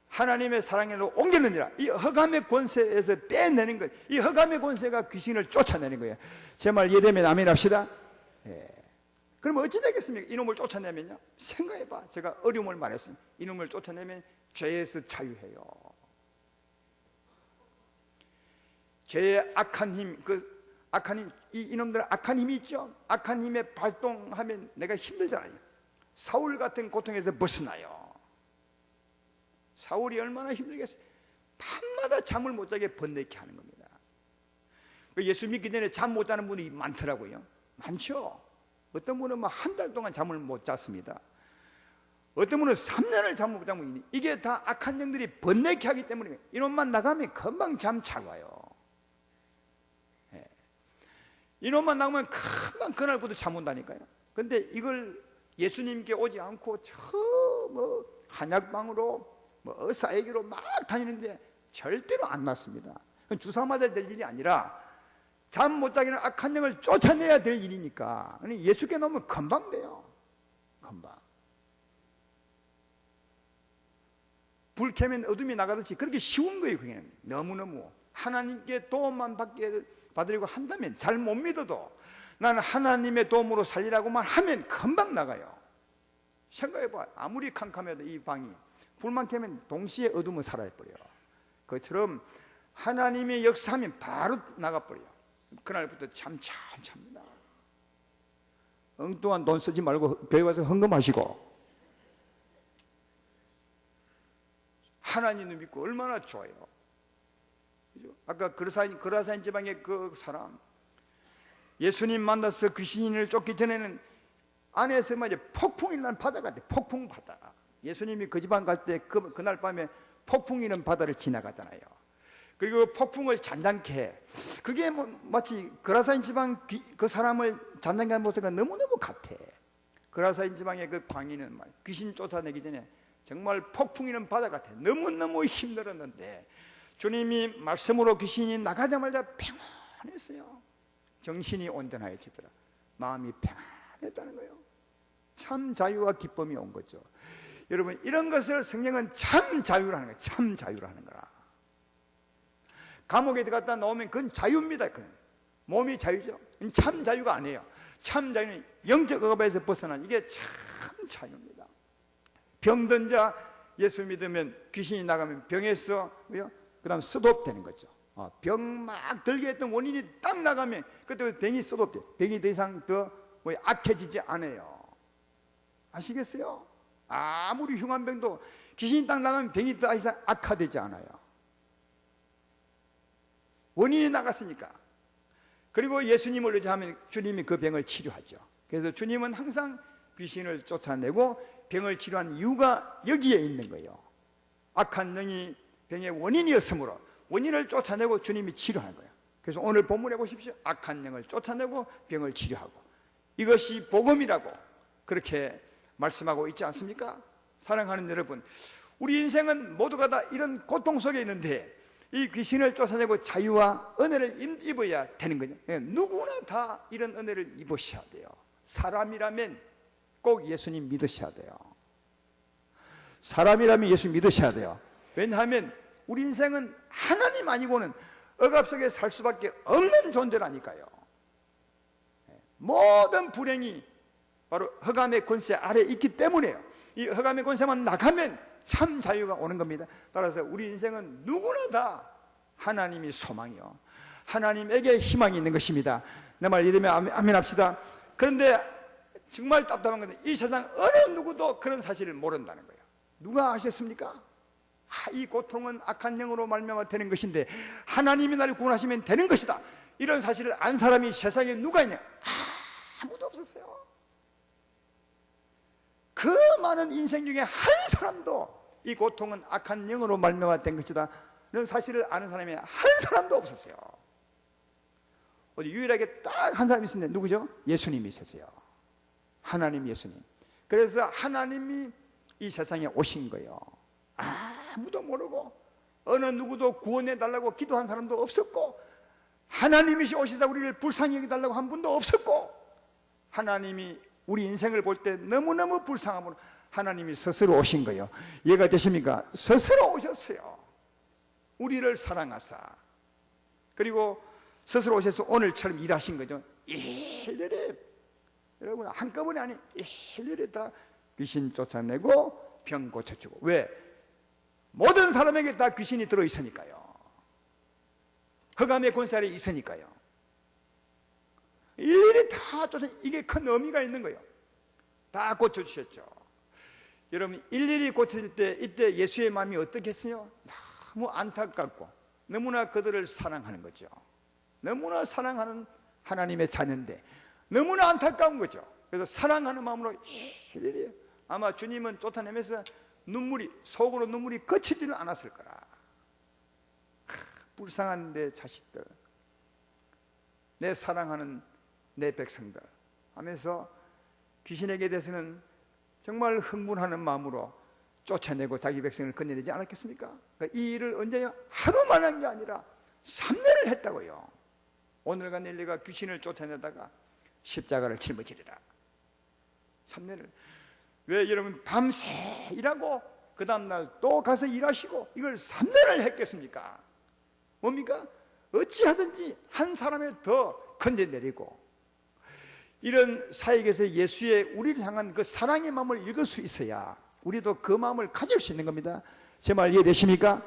하나님의 사랑으로 옮기느니라. 이 흑암의 권세에서 빼내는 거예요. 이 흑암의 권세가 귀신을 쫓아내는 거예요. 제 말 이해되면 아멘 합시다. 그럼 어찌 되겠습니까? 이놈을 쫓아내면요, 생각해봐. 제가 어려움을 말했습니다. 이놈을 쫓아내면 죄에서 자유해요. 죄의 악한 힘, 악한 힘, 이놈들은 악한 힘이 있죠. 악한 힘에 발동하면 내가 힘들잖아요. 사울 같은 고통에서 벗어나요. 사울이 얼마나 힘들겠어요. 밤마다 잠을 못 자게 번뇌케 하는 겁니다. 예수 믿기 전에 잠 못 자는 분이 많더라고요. 많죠. 어떤 분은 한 달 동안 잠을 못 잤습니다. 어떤 분은 3년을 잠을 못 자고 있니. 이게 다 악한 영들이 번뇌케 하기 때문에 이놈만 나가면 금방 잠 잘 와요. 이놈만 나오면 금방 그날부터 잠 온다니까요. 근데 이걸 예수님께 오지 않고 저 한약방으로 의사에게로 막 다니는데 절대로 안 낫습니다. 주사 맞아야 될 일이 아니라 잠 못 자기는 악한 영을 쫓아내야 될 일이니까. 예수께 놓으면 금방 돼요. 금방. 불 켜면 어둠이 나가듯이 그렇게 쉬운 거예요. 그냥 너무너무 하나님께 도움만 받으려고 한다면, 잘 못 믿어도 나는 하나님의 도움으로 살리라고만 하면 금방 나가요. 생각해봐. 아무리 캄캄해도 이 방이 불만 켜면 동시에 어둠은 사라져버려요. 그것처럼 하나님의 역사하면 바로 나가버려요. 그날부터 참 잘 찹니다. 엉뚱한 돈 쓰지 말고 교회 와서 헌금하시고 하나님을 믿고 얼마나 좋아요. 아까 그라사인 지방의 그 사람, 예수님 만나서 귀신을 쫓기 전에는 안에서 폭풍이 난 바다 같아. 폭풍 바다. 예수님이 그 지방 갈 때 그날 밤에 폭풍이 있는 바다를 지나가잖아요. 그리고 폭풍을 잔잔케 해. 그게 마치 그라사인 지방 그 사람을 잔잔케 하는 모습과 너무너무 같아. 그라사인 지방의 그 광인은 귀신 쫓아내기 전에 정말 폭풍이 있는 바다 같아. 너무너무 힘들었는데 주님이 말씀으로 귀신이 나가자마자 평안했어요. 정신이 온전해지더라. 마음이 평안했다는 거예요. 참 자유와 기쁨이 온 거죠. 여러분, 이런 것을 성경은 참 자유라는 거예요. 참 자유라는 거라. 감옥에 들어갔다 나오면 그건 자유입니다. 그건 몸이 자유죠. 참 자유가 아니에요. 참 자유는 영적 억압에서 벗어난, 이게 참 자유입니다. 병든 자 예수 믿으면 귀신이 나가면 병에서 그 다음 스톱되는 거죠. 병 막 들게 했던 원인이 딱 나가면 그때 병이 스톱돼. 병이 더 이상 더 악해지지 않아요. 아시겠어요? 아무리 흉한 병도 귀신이 딱 나가면 병이 더 이상 악화되지 않아요. 원인이 나갔으니까. 그리고 예수님을 의지하면 주님이 그 병을 치료하죠. 그래서 주님은 항상 귀신을 쫓아내고 병을 치료한 이유가 여기에 있는 거예요. 악한 영이 병의 원인이었으므로 원인을 쫓아내고 주님이 치료하는 거예요. 그래서 오늘 본문에 보십시오. 악한 영을 쫓아내고 병을 치료하고, 이것이 복음이라고 그렇게 말씀하고 있지 않습니까? 사랑하는 여러분, 우리 인생은 모두가 다 이런 고통 속에 있는데 이 귀신을 쫓아내고 자유와 은혜를 입어야 되는 거죠. 누구나 다 이런 은혜를 입으셔야 돼요. 사람이라면 꼭 예수님 믿으셔야 돼요. 사람이라면 예수 믿으셔야 돼요. 왜냐하면 우리 인생은 하나님 아니고는 억압 속에 살 수밖에 없는 존재라니까요. 모든 불행이 바로 흑암의 권세 아래 있기 때문에요. 이 흑암의 권세만 나가면 참 자유가 오는 겁니다. 따라서 우리 인생은 누구나 다 하나님이 소망이요, 하나님에게 희망이 있는 것입니다. 내 말 이러면 아멘 합시다. 그런데 정말 답답한 건데 이 세상 어느 누구도 그런 사실을 모른다는 거예요. 누가 아셨습니까? 이 고통은 악한 영으로 말미암아 되는 것인데 하나님이 나를 구원하시면 되는 것이다, 이런 사실을 안 사람이 세상에 누가 있냐? 아무도 없었어요. 그 많은 인생 중에 한 사람도 이 고통은 악한 영으로 말미암아 된 것이다 는 사실을 아는 사람이 한 사람도 없었어요. 어디 유일하게 딱 한 사람이 있었는데 누구죠? 예수님이 있었어요. 하나님 예수님. 그래서 하나님이 이 세상에 오신 거예요. 아무도 모르고 어느 누구도 구원해 달라고 기도한 사람도 없었고, 하나님이 오시사 우리를 불쌍히 여기달라고 한 분도 없었고, 하나님이 우리 인생을 볼 때 너무너무 불쌍함으로 하나님이 스스로 오신 거예요. 이해가 되십니까? 스스로 오셨어요. 우리를 사랑하사. 그리고 스스로 오셔서 오늘처럼 일하신 거죠. 일일이, 여러분 한꺼번에 아니 일일이 다 귀신 쫓아내고 병 고쳐주고. 왜? 모든 사람에게 다 귀신이 들어있으니까요. 흑암의 권세 아래 있으니까요. 일일이 다 쫓아, 이게 큰 의미가 있는 거예요. 다 고쳐주셨죠. 여러분 일일이 고쳐질 때 이때 예수의 마음이 어떻겠어요? 너무 안타깝고 너무나 그들을 사랑하는 거죠. 너무나 사랑하는 하나님의 자녀인데 너무나 안타까운 거죠. 그래서 사랑하는 마음으로 일일이, 아마 주님은 쫓아내면서 눈물이, 속으로 눈물이 그치지는 않았을 거라. 불쌍한 내 자식들, 내 사랑하는 내 백성들 하면서 귀신에게 대해서는 정말 흥분하는 마음으로 쫓아내고 자기 백성을 건져내지 않았겠습니까? 그러니까 이 일을 언제요? 하루만 한 게 아니라 3년을 했다고요. 오늘과 내일과 귀신을 쫓아내다가 십자가를 짊어지리라. 3년을. 왜 여러분 밤새 일하고 그 다음날 또 가서 일하시고 이걸 3년을 했겠습니까? 뭡니까? 어찌하든지 한 사람을 더 건져내리고, 이런 사역에서 예수의 우리를 향한 그 사랑의 마음을 읽을 수 있어야 우리도 그 마음을 가질 수 있는 겁니다. 제 말 이해되십니까?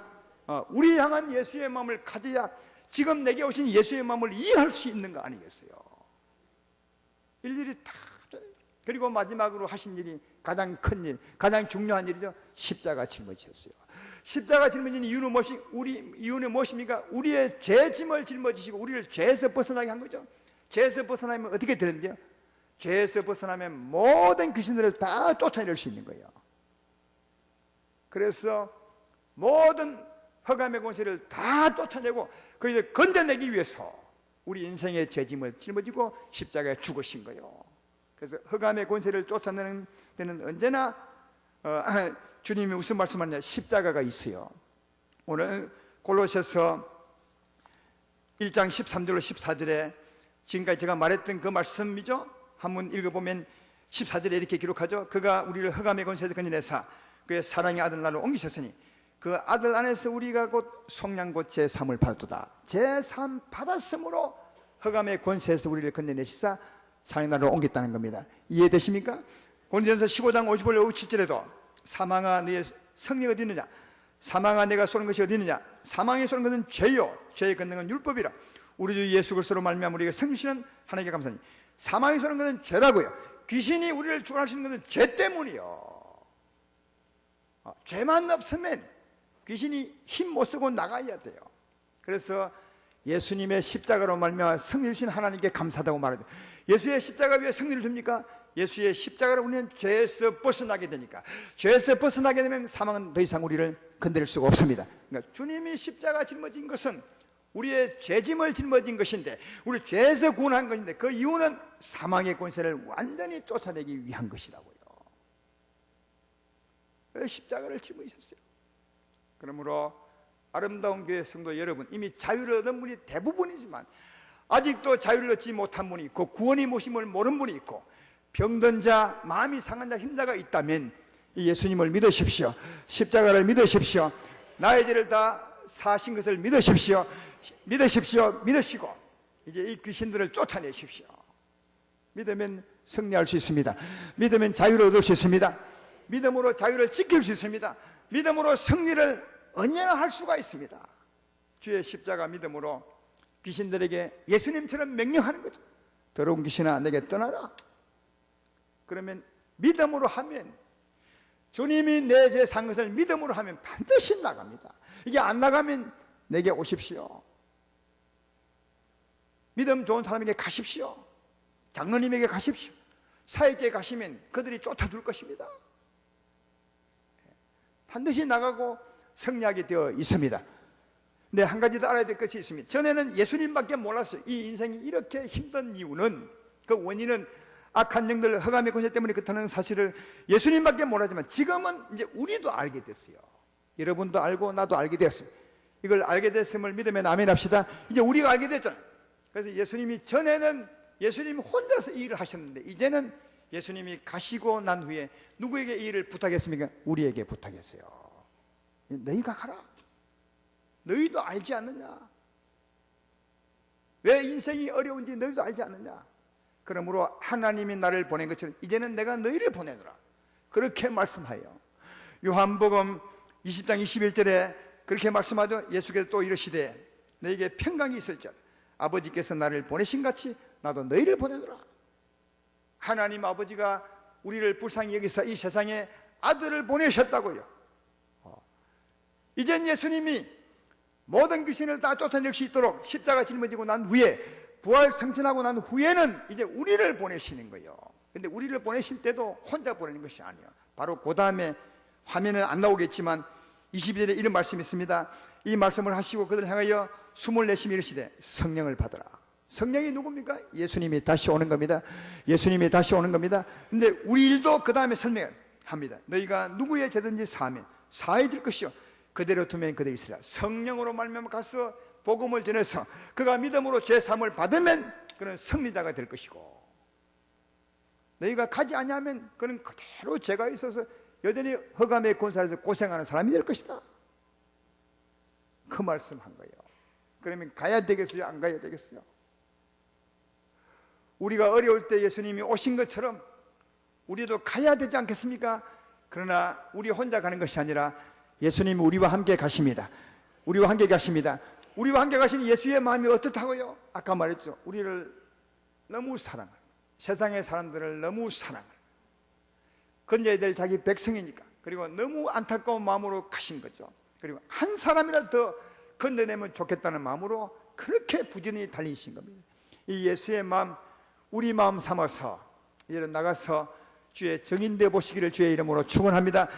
우리 향한 예수의 마음을 가져야 지금 내게 오신 예수의 마음을 이해할 수 있는 거 아니겠어요? 일일이 다. 그리고 마지막으로 하신 일이 가장 큰 일, 가장 중요한 일이죠. 십자가 짊어지셨어요. 십자가 짊어진 이유는 무엇입니까? 우리의 죄 짐을 짊어지시고 우리를 죄에서 벗어나게 한 거죠. 죄에서 벗어나면 어떻게 되는데요? 죄에서 벗어나면 모든 귀신들을 다 쫓아낼 수 있는 거예요. 그래서 모든 흑암의 권세를 다 쫓아내고 그를 건져내기 위해서 우리 인생의 죄짐을 짊어지고 십자가에 죽으신 거예요. 그래서 흑암의 권세를 쫓아내는 데는 언제나 주님이 무슨 말씀하냐? 십자가가 있어요. 오늘 골로새서 1장 13절로 14절에 지금까지 제가 말했던 그 말씀이죠. 한번 읽어보면 14절에 이렇게 기록하죠. 그가 우리를 흑암의 권세에서 건져내사 그의 사랑의 아들 나로 옮기셨으니 그 아들 안에서 우리가 곧 속량 곧 제3을 받았도다. 제3 받았으므로 흑암의 권세에서 우리를 건져내시사 사랑의 나라로 옮겼다는 겁니다. 이해되십니까? 고린도전서 15장 55절 57절에도 사망아 너의 승리가 어디 있느냐, 사망아 내가 쏘는 것이 어디 있느냐, 사망에 쏘는 것은 죄요 죄의 권능은 율법이라. 우리 주 예수 그리스도로 말미암아 우리에게 승리시는 하나님께 감사하니. 사망에 쏘는 것은 죄라고요. 귀신이 우리를 죽게 할 수 있는 것은 죄 때문이요. 죄만 없으면 귀신이 힘 못 쓰고 나가야 돼요. 그래서 예수님의 십자가로 말미암아 승리를 주신 하나님께 감사하다고 말하죠. 예수의 십자가 왜 승리를 줍니까? 예수의 십자가로 우리는 죄에서 벗어나게 되니까. 죄에서 벗어나게 되면 사망은 더 이상 우리를 건드릴 수가 없습니다. 그러니까 주님이 십자가 짊어진 것은 우리의 죄짐을 짊어진 것인데, 우리 죄에서 구원한 것인데, 그 이유는 사망의 권세를 완전히 쫓아내기 위한 것이라고요. 십자가를 짊어지셨어요. 그러므로 아름다운 교회 성도 여러분, 이미 자유를 얻은 분이 대부분이지만 아직도 자유를 얻지 못한 분이 있고, 구원이 무엇임을 모르는 분이 있고, 병든 자, 마음이 상한 자, 힘든 자가 있다면 이 예수님을 믿으십시오. 십자가를 믿으십시오. 나의 죄를 다 사신 것을 믿으십시오. 믿으시고 이제 이 귀신들을 쫓아내십시오. 믿으면 승리할 수 있습니다. 믿으면 자유를 얻을 수 있습니다. 믿음으로 자유를 지킬 수 있습니다. 믿음으로 승리를 언제나 할 수가 있습니다. 주의 십자가 믿음으로 귀신들에게 예수님처럼 명령하는 거죠. 더러운 귀신아 내게 떠나라. 그러면 믿음으로 하면, 주님이 내 죄 산 것을 믿음으로 하면 반드시 나갑니다. 이게 안 나가면 내게 오십시오. 믿음 좋은 사람에게 가십시오. 장로님에게 가십시오. 사역에 가시면 그들이 쫓아줄 것입니다. 반드시 나가고 승리하게 되어 있습니다. 근데 한 가지 더 알아야 될 것이 있습니다. 전에는 예수님밖에 몰랐어요. 이 인생이 이렇게 힘든 이유는, 그 원인은 악한 영들, 흑암의 권세 때문에 그렇다는 사실을 예수님밖에 몰랐지만, 지금은 이제 우리도 알게 됐어요. 여러분도 알고 나도 알게 됐습니다. 이걸 알게 됐음을 믿으면 아멘 합시다. 이제 우리가 알게 됐잖아요. 그래서 예수님이, 전에는 예수님 혼자서 이 일을 하셨는데, 이제는 예수님이 가시고 난 후에 누구에게 이 일을 부탁했습니까? 우리에게 부탁했어요. 너희가 가라. 너희도 알지 않느냐? 왜 인생이 어려운지 너희도 알지 않느냐? 그러므로 하나님이 나를 보낸 것처럼 이제는 내가 너희를 보내노라. 그렇게 말씀하여 요한복음 20장 21절에 그렇게 말씀하죠. 예수께서 또 이르시되 너에게 평강이 있을지어다. 아버지께서 나를 보내신 같이 나도 너희를 보내노라. 하나님 아버지가 우리를 불쌍히 여기서 이 세상에 아들을 보내셨다고요. 이젠 예수님이 모든 귀신을 다 쫓아낼 수 있도록 십자가 짊어지고 난 후에, 부활 승천하고 난 후에는 이제 우리를 보내시는 거예요. 근데 우리를 보내실 때도 혼자 보내는 것이 아니에요. 바로 그 다음에 화면은 안 나오겠지만 22절에 이런 말씀이 있습니다. 이 말씀을 하시고 그들 향하여 숨을 내쉬며 이르시되 성령을 받으라. 성령이 누굽니까? 예수님이 다시 오는 겁니다. 예수님이 다시 오는 겁니다. 근데 우리 일도 그 다음에 설명합니다. 너희가 누구의 죄든지 사하면 사해질 것이요 그대로 두면 그대로 있으라. 성령으로 말미암아 가서 복음을 전해서 그가 믿음으로 죄 사함을 받으면 그는 승리자가 될 것이고, 너희가 가지 아니하면 그는 그대로 죄가 있어서 여전히 흑암의 권세에서 고생하는 사람이 될 것이다. 그 말씀한 거예요. 그러면 가야 되겠어요? 안 가야 되겠어요? 우리가 어려울 때 예수님이 오신 것처럼 우리도 가야 되지 않겠습니까? 그러나 우리 혼자 가는 것이 아니라 예수님이 우리와 함께 가십니다. 우리와 함께 가십니다. 우리와 함께 가신 예수의 마음이 어떻다고요? 아까 말했죠. 우리를 너무 사랑하고 세상의 사람들을 너무 사랑하고 건져야 될 자기 백성이니까, 그리고 너무 안타까운 마음으로 가신 거죠. 그리고 한 사람이라도 더 건져내면 좋겠다는 마음으로 그렇게 부지런히 달리신 겁니다. 이 예수의 마음, 우리 마음 삼아서 이제 나가서 주의 정인되어 보시기를 주의 이름으로 축원합니다.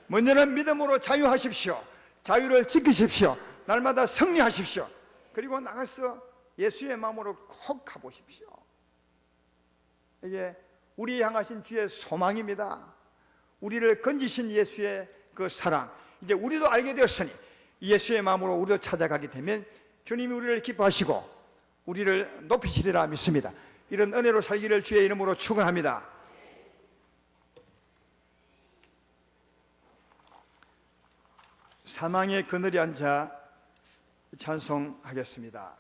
먼저는 믿음으로 자유하십시오. 자유를 지키십시오. 날마다 승리하십시오. 그리고 나가서 예수의 마음으로 꼭 가보십시오. 이게 우리 향하신 주의 소망입니다. 우리를 건지신 예수의 그 사랑, 이제 우리도 알게 되었으니 예수의 마음으로 우리도 찾아가게 되면 주님이 우리를 기뻐하시고 우리를 높이시리라 믿습니다. 이런 은혜로 살기를 주의 이름으로 축원합니다. 사망의 그늘에 앉아 찬송하겠습니다.